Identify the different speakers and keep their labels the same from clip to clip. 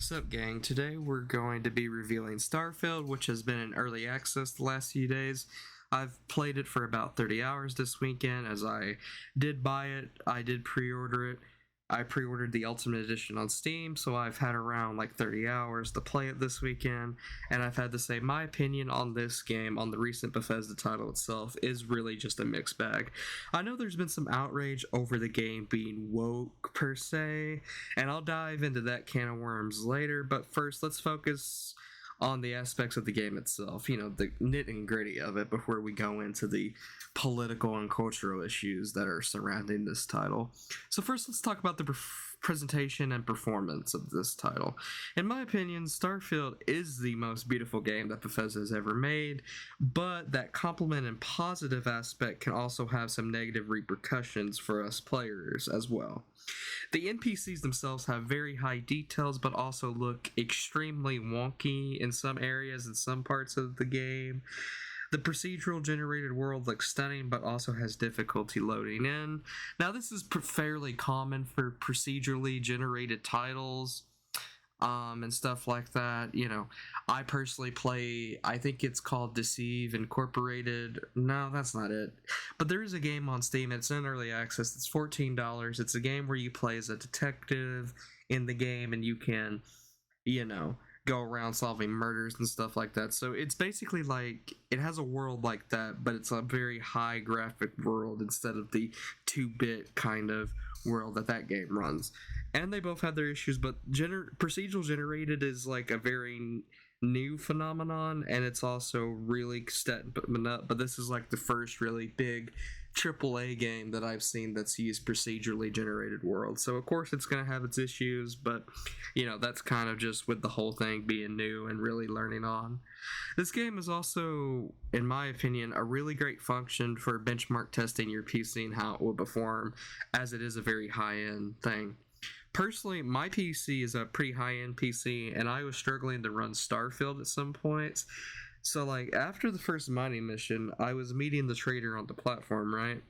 Speaker 1: What's up, gang? Today we're going to be revealing Starfield, which has been in early access the last few days. I've played it for about 30 hours this weekend, as I did buy it. I did pre-order it. I pre-ordered the Ultimate Edition on Steam, so I've had around like 30 hours to play it this weekend, and I've had to say my opinion on this game, on the recent Bethesda title itself, is really just a mixed bag. I know there's been some outrage over the game being woke, per se, and I'll dive into that can of worms later, but first let's focus on the aspects of the game itself, the nit and gritty of it, before we go into the political and cultural issues that are surrounding this title. So first, let's talk about the presentation and performance of this title. In my opinion, Starfield is the most beautiful game that Bethesda has ever made, but that compliment and positive aspect can also have some negative repercussions for us players as well. The NPCs themselves have very high details, but also look extremely wonky in some areas and some parts of the game. The procedural generated world looks stunning, but also has difficulty loading in. Now, this is fairly common for procedurally generated titles, and stuff like that. I personally play, I think it's called Deceive Incorporated. No, that's not it. But there is a game on Steam. It's in early access. It's $14. It's a game where you play as a detective in the game, and you can, go around solving murders and stuff like that. So it's basically like, it has a world like that, but it's a very high graphic world instead of the 2-bit kind of world that game runs. And they both have their issues, but procedural generated is like a very new phenomenon, and it's also really stepping up. But this is like the first really big AAA game that I've seen that's used procedurally generated worlds. So of course it's going to have its issues, but that's kind of just with the whole thing being new and really learning on. This game is also, in my opinion, a really great function for benchmark testing your PC and how it will perform, as it is a very high-end thing. Personally, my PC is a pretty high-end PC, and I was struggling to run Starfield at some points. So, like, after the first mining mission, I was meeting the trader on the platform, right?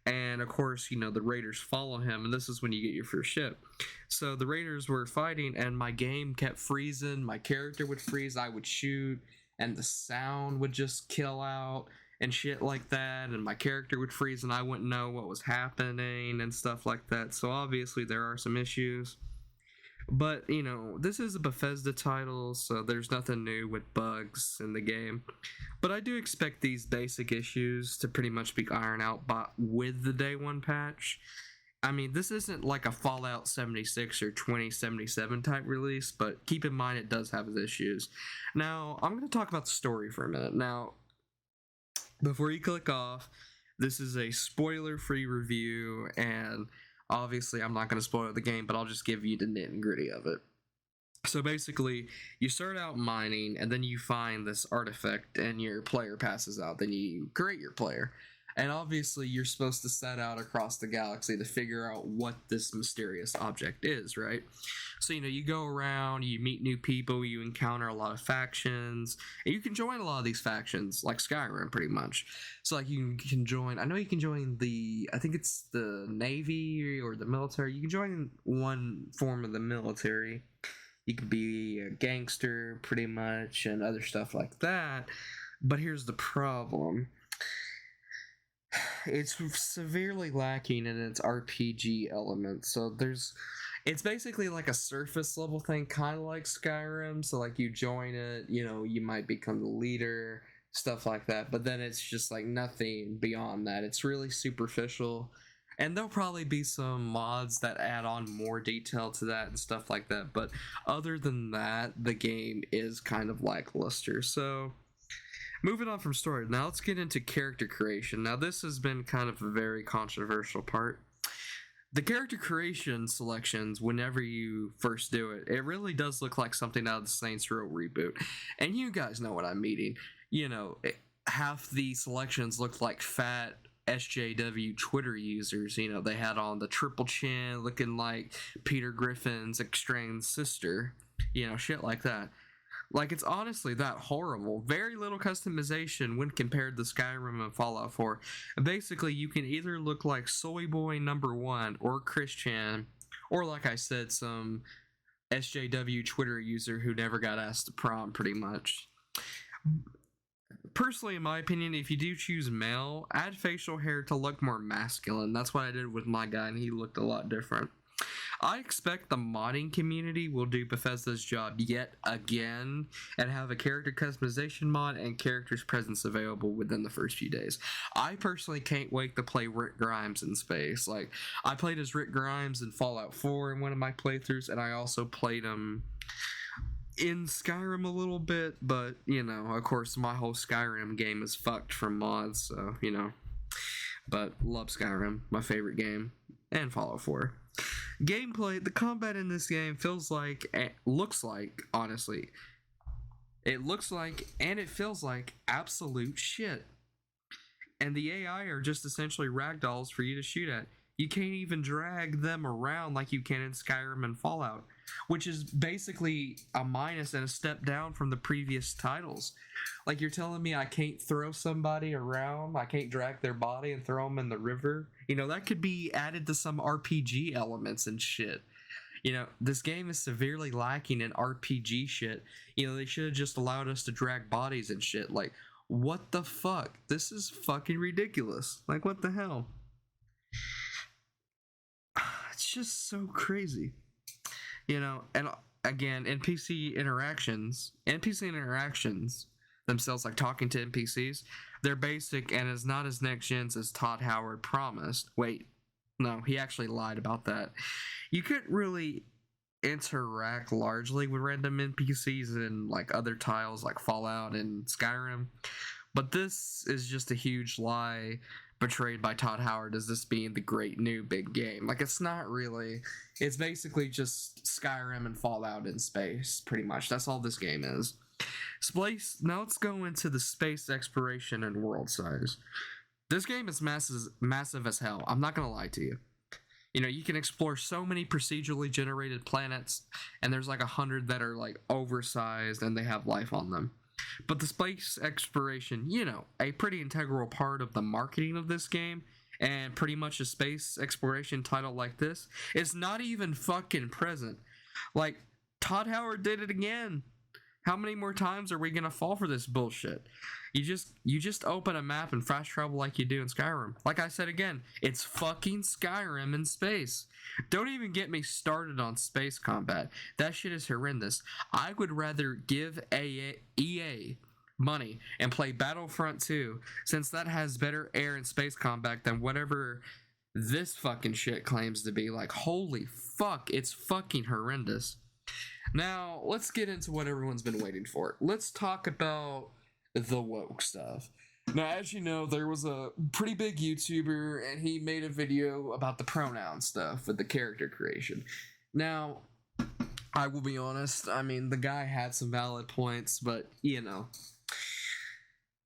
Speaker 1: And, of course, the raiders follow him, and this is when you get your first ship. So, the raiders were fighting, and my game kept freezing. My character would freeze, I would shoot, and the sound would just kill out and shit like that, and my character would freeze and I wouldn't know what was happening and stuff like that. So obviously there are some issues, but this is a Bethesda title, so there's nothing new with bugs in the game. But I do expect these basic issues to pretty much be ironed out with the day one patch. I mean, this isn't like a Fallout 76 or 2077 type release, but keep in mind it does have its issues. Now, I'm going to talk about the story for a minute. Now, before you click off, this is a spoiler-free review, and obviously I'm not going to spoil the game, but I'll just give you the nit and gritty of it. So basically, you start out mining, and then you find this artifact, and your player passes out. Then you create your player. And obviously, you're supposed to set out across the galaxy to figure out what this mysterious object is, right? So, you go around, you meet new people, you encounter a lot of factions, and you can join a lot of these factions, like Skyrim, pretty much. So, like, you can join, I know you can join I think it's the Navy or the military. You can join one form of the military. You can be a gangster, pretty much, and other stuff like that. But here's the problem. It's severely lacking in its RPG element. So it's basically like a surface level thing, kind of like Skyrim. So like you join it, you might become the leader, stuff like that. But then it's just like nothing beyond that. It's really superficial. And there'll probably be some mods that add on more detail to that and stuff like that. But other than that, the game is kind of lackluster. So moving on from story, now let's get into character creation. Now this has been kind of a very controversial part. The character creation selections, whenever you first do it, it really does look like something out of the Saints Row reboot. And you guys know what I'm meaning. Half the selections looked like fat SJW Twitter users. They had on the triple chin, looking like Peter Griffin's estranged sister. Shit like that. Like, it's honestly that horrible. Very little customization when compared to Skyrim and Fallout 4. Basically, you can either look like Soy Boy number 1 or Christian, or like I said, some SJW Twitter user who never got asked to prom, pretty much. Personally, in my opinion, if you do choose male, add facial hair to look more masculine. That's what I did with my guy, and he looked a lot different. I expect the modding community will do Bethesda's job yet again and have a character customization mod and characters presence available within the first few days. I personally can't wait to play Rick Grimes in space. Like, I played as Rick Grimes in Fallout 4 in one of my playthroughs, and I also played him in Skyrim a little bit, but, you know, of course, my whole Skyrim game is fucked from mods, so, you know. But love Skyrim, my favorite game, and Fallout 4. Gameplay, the combat in this game looks like, honestly, it looks like and it feels like absolute shit. And the AI are just essentially ragdolls for you to shoot at. You can't even drag them around like you can in Skyrim and Fallout, which is basically a minus and a step down from the previous titles. Like, you're telling me I can't throw somebody around, I can't drag their body and throw them in the river? You know, that could be added to some RPG elements and shit. You know, this game is severely lacking in RPG shit. You know, they should have just allowed us to drag bodies and shit. Like, what the fuck? This is fucking ridiculous. Like, what the hell? It's just so crazy. You know, and again, NPC interactions themselves, like talking to NPCs, they're basic and is not as next gens as Todd Howard promised. Wait, no, he actually lied about that. You couldn't really interact largely with random NPCs in like other titles like Fallout and Skyrim, but this is just a huge lie portrayed by Todd Howard as this being the great new big game. Like, it's not really. It's basically just Skyrim and Fallout in space, pretty much. That's all this game is. Space. Now let's go into the space exploration and world size. This game is massive as hell. I'm not gonna lie to you. You know, you can explore so many procedurally generated planets, and there's like 100 that are like oversized and they have life on them. But the space exploration, you know, a pretty integral part of the marketing of this game, and pretty much a space exploration title like this is not even fucking present. Like, Todd Howard did it again. How many more times are we gonna fall for this bullshit? You just open a map and fast travel like you do in Skyrim. Like I said again, it's fucking Skyrim in space. Don't even get me started on space combat. That shit is horrendous. I would rather give EA money and play Battlefront 2, since that has better air and space combat than whatever this fucking shit claims to be. Like, holy fuck, it's fucking horrendous. Now, let's get into what everyone's been waiting for. Let's talk about the woke stuff. Now, as you know, there was a pretty big YouTuber, and he made a video about the pronoun stuff with the character creation. Now, I will be honest, I mean, the guy had some valid points, but, you know,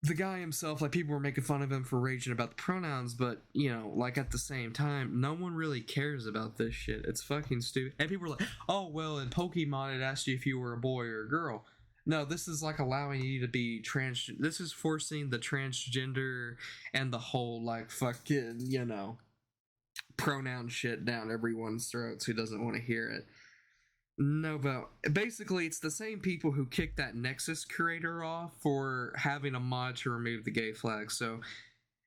Speaker 1: the guy himself, like, people were making fun of him for raging about the pronouns, but, you know, like, at the same time, no one really cares about this shit. It's fucking stupid. And people are like, oh, well, in Pokemon, it asked you if you were a boy or a girl. No, this is, like, allowing you to be this is forcing the transgender and the whole, like, fucking, you know, pronoun shit down everyone's throats who doesn't want to hear it. No, but basically it's the same people who kicked that Nexus creator off for having a mod to remove the gay flag. So,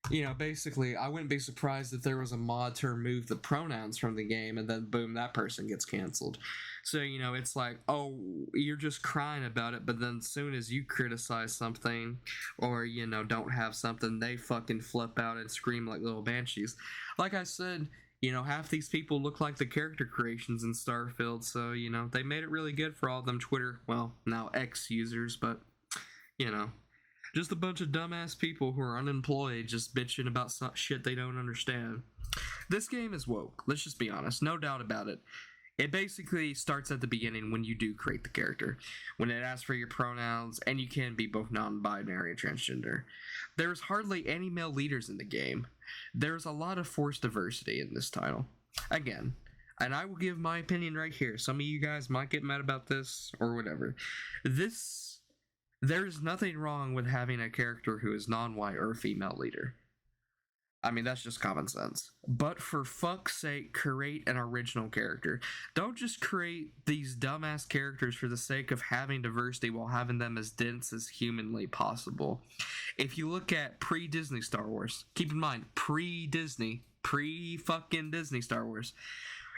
Speaker 1: you know, basically I wouldn't be surprised if there was a mod to remove the pronouns from the game, and then boom, that person gets canceled. So, you know, it's like, oh, you're just crying about it, but then as soon as you criticize something or, you know, don't have something, they fucking flip out and scream like little banshees. Like I said, you know, half these people look like the character creations in Starfield, so, you know, they made it really good for all them Twitter, well, now X users, but, you know, just a bunch of dumbass people who are unemployed just bitching about some shit they don't understand. This game is woke, let's just be honest, no doubt about it. It basically starts at the beginning when you do create the character, when it asks for your pronouns, and you can be both non-binary and transgender. There's hardly any male leaders in the game. There's a lot of forced diversity in this title. Again, and I will give my opinion right here. Some of you guys might get mad about this or whatever. There's nothing wrong with having a character who is non-white or a female leader. I mean, that's just common sense. But for fuck's sake, create an original character. Don't just create these dumbass characters for the sake of having diversity while having them as dense as humanly possible. If you look at pre-Disney Star Wars, keep in mind, pre-Disney, pre-fucking Disney Star Wars,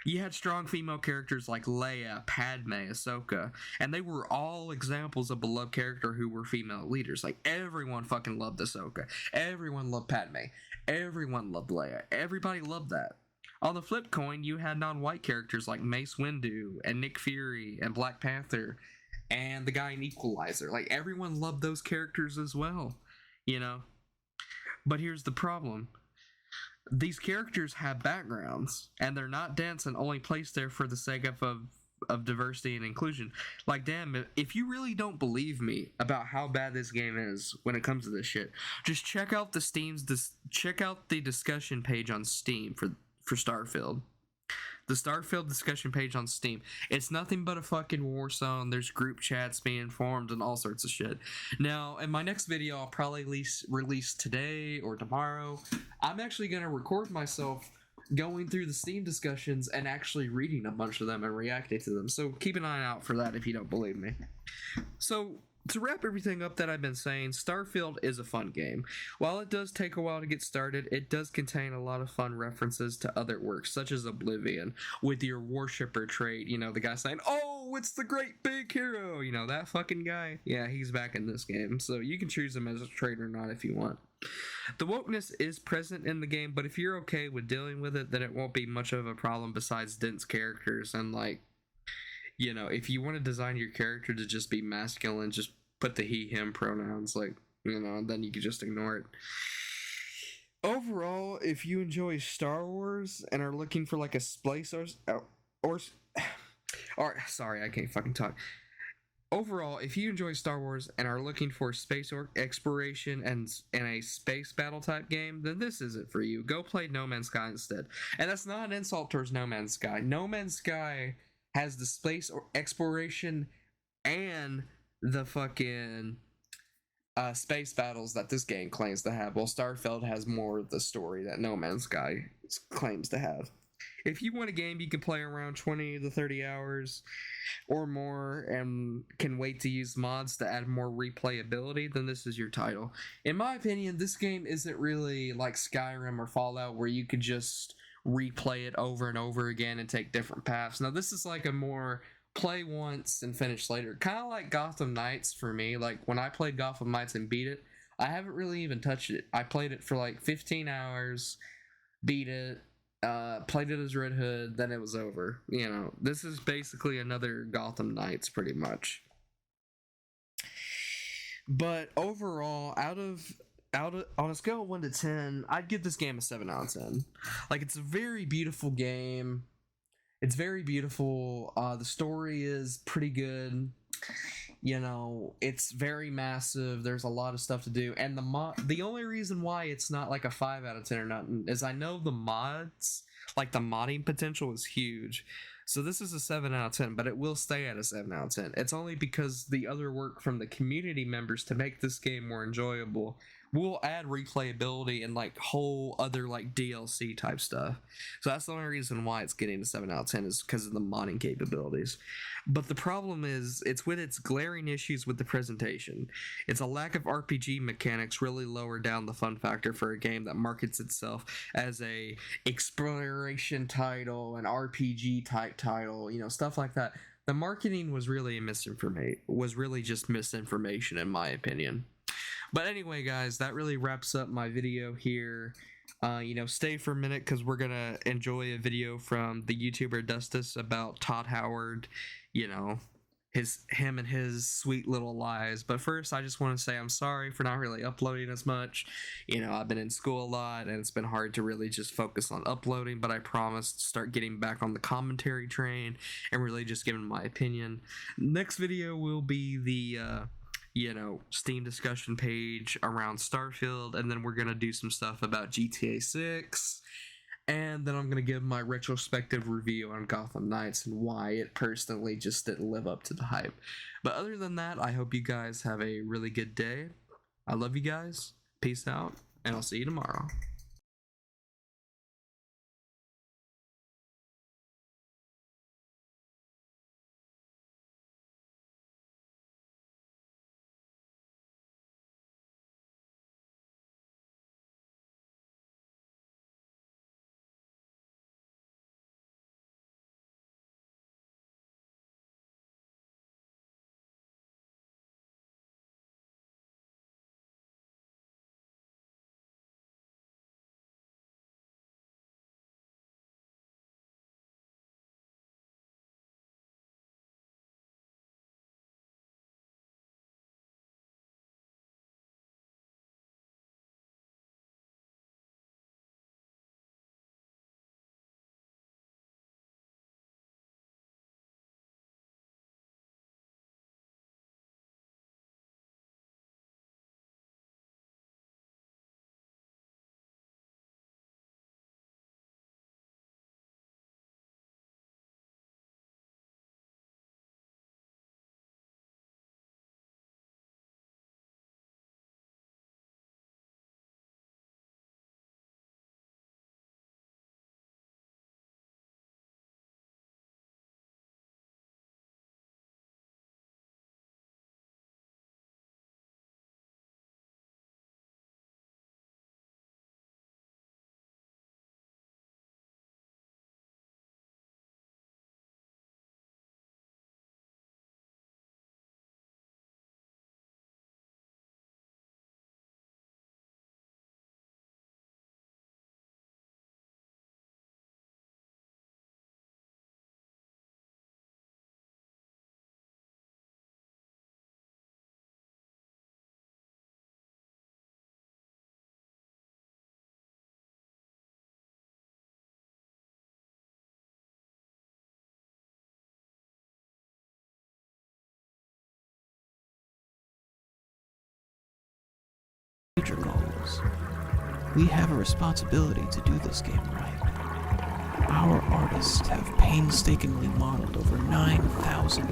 Speaker 1: you had strong female characters like Leia, Padme, Ahsoka, and they were all examples of beloved character who were female leaders. Like, everyone fucking loved Ahsoka. Everyone loved Padme. Everyone loved Leia. Everybody loved that. On the flip coin, you had non-white characters like Mace Windu and Nick Fury and Black Panther and the guy in Equalizer. Like, everyone loved those characters as well, you know? But here's the problem. These characters have backgrounds, and they're not dense and only placed there for the sake of diversity and inclusion. Like, damn, if you really don't believe me about how bad this game is when it comes to this shit, just check out check out the discussion page on Steam for Starfield. The Starfield discussion page on Steam. It's nothing but a fucking war zone. There's group chats being formed and all sorts of shit. Now, in my next video, I'll probably release today or tomorrow. I'm actually going to record myself going through the Steam discussions and actually reading a bunch of them and reacting to them. So keep an eye out for that if you don't believe me. So, to wrap everything up that I've been saying, Starfield is a fun game. While it does take a while to get started, it does contain a lot of fun references to other works, such as Oblivion, with your worshipper trait, you know, the guy saying, "Oh, it's the great big hero," you know, that fucking guy. Yeah, he's back in this game, so you can choose him as a trait or not if you want. The wokeness is present in the game, but if you're okay with dealing with it, then it won't be much of a problem besides dense characters and, like, you know, if you want to design your character to just be masculine, just put the he, him pronouns, like, you know, and then you can just ignore it. Overall, if you enjoy Star Wars and are looking for, like, a space sorry, I can't fucking talk. Overall, if you enjoy Star Wars and are looking for space exploration and a space battle type game, then this isn't for you. Go play No Man's Sky instead. And that's not an insult towards No Man's Sky. No Man's Sky has the space exploration and the fucking space battles that this game claims to have, while Starfield has more of the story that No Man's Sky claims to have. If you want a game you can play around 20 to 30 hours or more and can wait to use mods to add more replayability, then this is your title. In my opinion, this game isn't really like Skyrim or Fallout where you could just replay it over and over again and take different paths. Now, this is like a more play once and finish later. Kind of like Gotham Knights for me. Like, when I played Gotham Knights and beat it, I haven't really even touched it. I played it for like 15 hours, beat it, played it as Red Hood, then it was over. You know, this is basically another Gotham Knights pretty much. But overall, on a scale of 1 to 10, I'd give this game a 7 out of 10. Like, it's a very beautiful game. It's very beautiful. The story is pretty good. You know, it's very massive. There's a lot of stuff to do. And the only reason why it's not like a 5 out of 10 or nothing is I know the mods, like the modding potential is huge. So this is a 7 out of 10, but it will stay at a 7 out of 10. It's only because the other work from the community members to make this game more enjoyable will add replayability and like whole other like DLC type stuff. So that's the only reason why it's getting a 7 out of 10 is because of the modding capabilities. But the problem is it's with its glaring issues with the presentation. It's a lack of RPG mechanics really lower down the fun factor for a game that markets itself as a exploration title, an RPG type title, you know, stuff like that. The marketing was really just misinformation in my opinion. But anyway, guys, that really wraps up my video here. You know, stay for a minute because we're going to enjoy a video from the YouTuber Dustus about Todd Howard, you know, him and his sweet little lies. But first, I just want to say I'm sorry for not really uploading as much. You know, I've been in school a lot and it's been hard to really just focus on uploading, but I promise to start getting back on the commentary train and really just giving my opinion. Next video will be the you know, Steam discussion page around Starfield, and then we're gonna do some stuff about GTA 6, and then I'm gonna give my retrospective review on Gotham Knights and why it personally just didn't live up to the hype. But other than that, I hope you guys have a really good day. I love you guys. Peace out, and I'll see you tomorrow.
Speaker 2: future goals. We have a responsibility to do this game right. Our artists have painstakingly modeled over 9,000